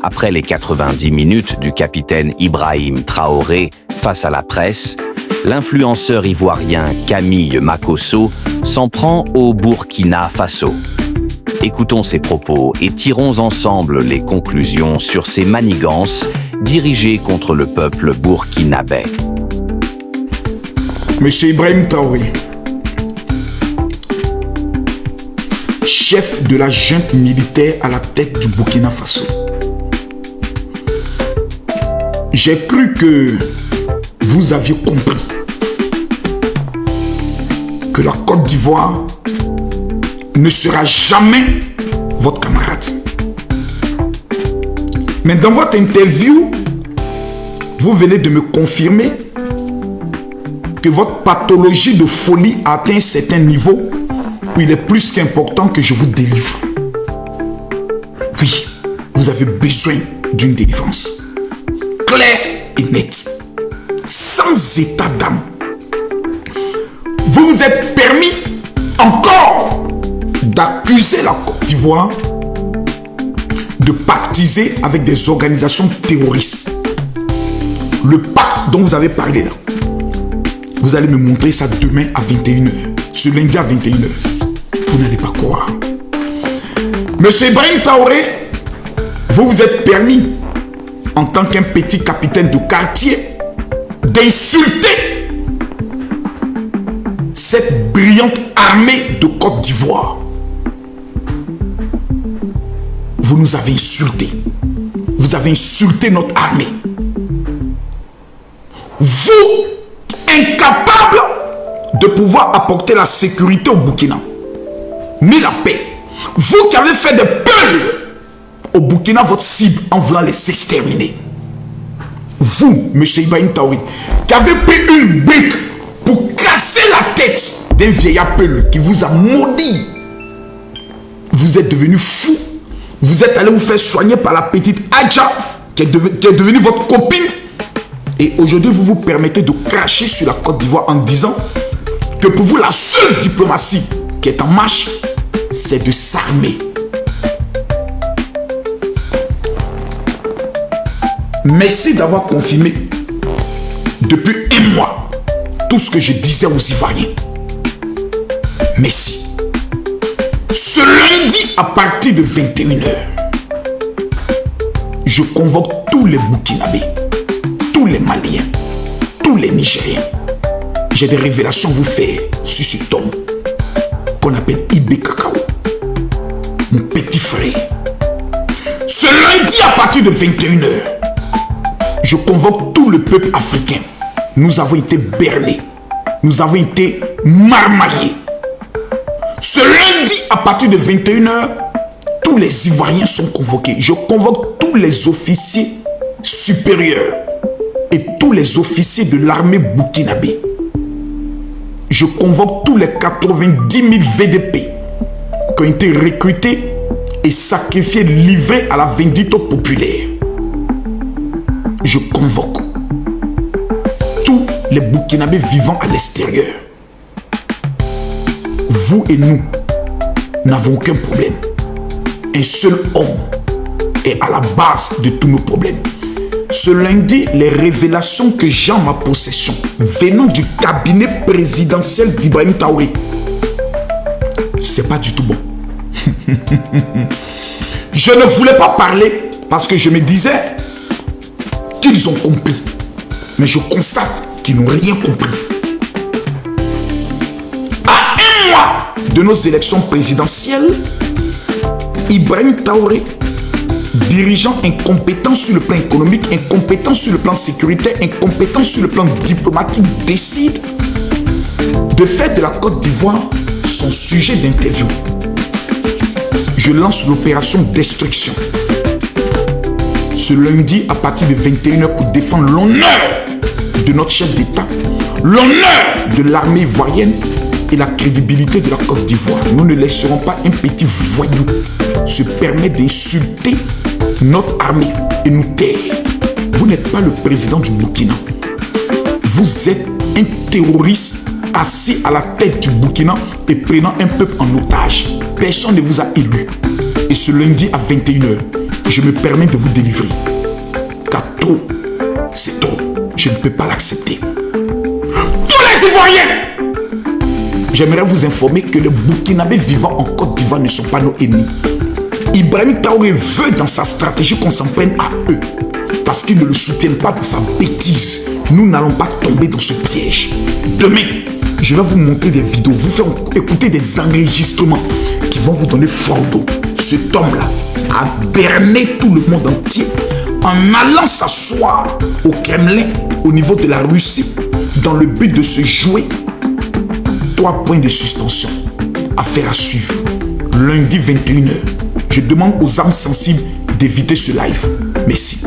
Après les 90 minutes du capitaine Ibrahim Traoré face à la presse, l'influenceur ivoirien Camille Makosso s'en prend au Burkina Faso. Écoutons ses propos et tirons ensemble les conclusions sur ces manigances dirigées contre le peuple burkinabé. Monsieur Ibrahim Traoré, chef de la junte militaire à la tête du Burkina Faso. J'ai cru que vous aviez compris que la Côte d'Ivoire ne sera jamais votre camarade. Mais dans votre interview, vous venez de me confirmer que votre pathologie de folie a atteint un certain niveau où il est plus qu'important que je vous délivre. Oui, vous avez besoin d'une délivrance claire et nette, sans état d'âme. Vous vous êtes permis encore d'accuser la Côte d'Ivoire de pactiser avec des organisations terroristes. Le pacte dont vous avez parlé là, vous allez me montrer ça demain à 21h, ce lundi à 21h. Vous n'allez pas croire. Monsieur Ibrahim Traoré, vous vous êtes permis, en tant qu'un petit capitaine de quartier, d'insulter cette brillante armée de Côte d'Ivoire. Vous nous avez insultés. Vous avez insulté notre armée. Vous, incapable de pouvoir apporter la sécurité au Burkina, ni la paix. Vous qui avez fait des peuls au Burkina, votre cible, en voulant les exterminer. Vous, monsieur Ibrahim Traoré, qui avez pris une brique pour casser la tête d'un vieillard peul qui vous a maudit. Vous êtes devenu fou. Vous êtes allé vous faire soigner par la petite Adja, qui est devenue votre copine. Et aujourd'hui, vous vous permettez de cracher sur la Côte d'Ivoire en disant que pour vous, la seule diplomatie qui est en marche, c'est de s'armer. Merci d'avoir confirmé depuis un mois tout ce que je disais aux Ivoiriens. Merci. Ce lundi à partir de 21h, je convoque tous les Burkinabés, tous les Maliens, tous les Nigériens. J'ai des révélations à vous faire sur cet homme qu'on appelle Ibé Cacao, mon petit frère. Ce lundi à partir de 21h, je convoque tout le peuple africain. Nous avons été bernés, nous avons été marmaillés. Ce lundi à partir de 21h, tous les Ivoiriens sont convoqués. Je convoque tous les officiers supérieurs et tous les officiers de l'armée burkinabé. Je convoque tous les 90 000 VDP qui ont été recrutés et sacrifiés, livrés à la vindicte populaire. Je convoque tous les Burkinabés vivant à l'extérieur. Vous et nous n'avons aucun problème. Un seul homme est à la base de tous nos problèmes. Ce lundi, les révélations que j'ai en ma possession venant du cabinet présidentiel d'Ibrahim Traoré, c'est pas du tout bon. Je ne voulais pas parler parce que je me disais qu'ils ont compris. Mais je constate qu'ils n'ont rien compris. À un mois de nos élections présidentielles, Ibrahim Traoré, dirigeant incompétent sur le plan économique, incompétent sur le plan sécuritaire, incompétent sur le plan diplomatique, décide de faire de la Côte d'Ivoire son sujet d'interview. Je lance l'opération Destruction ce lundi à partir de 21h pour défendre l'honneur de notre chef d'État, l'honneur de l'armée ivoirienne et la crédibilité de la Côte d'Ivoire. Nous ne laisserons pas un petit voyou se permettre d'insulter notre armée et nous taire. Vous n'êtes pas le président du Burkina. Vous êtes un terroriste assis à la tête du Burkina et prenant un peuple en otage. Personne ne vous a élu. Et ce lundi à 21h, je me permets de vous délivrer. Car trop, c'est trop. Je ne peux pas l'accepter. Tous les Ivoiriens! J'aimerais vous informer que les Burkinabés vivant en Côte d'Ivoire ne sont pas nos ennemis. Ibrahim Traoré veut dans sa stratégie qu'on s'en prenne à eux. Parce qu'ils ne le soutiennent pas dans sa bêtise. Nous n'allons pas tomber dans ce piège. Demain, je vais vous montrer des vidéos, vous faire écouter des enregistrements qui vont vous donner fort d'eau. Cet homme-là a berné tout le monde entier en allant s'asseoir au Kremlin, au niveau de la Russie, dans le but de se jouer. 3 points de suspension. Affaire à suivre. Lundi 21h. Je demande aux âmes sensibles d'éviter ce live. Merci.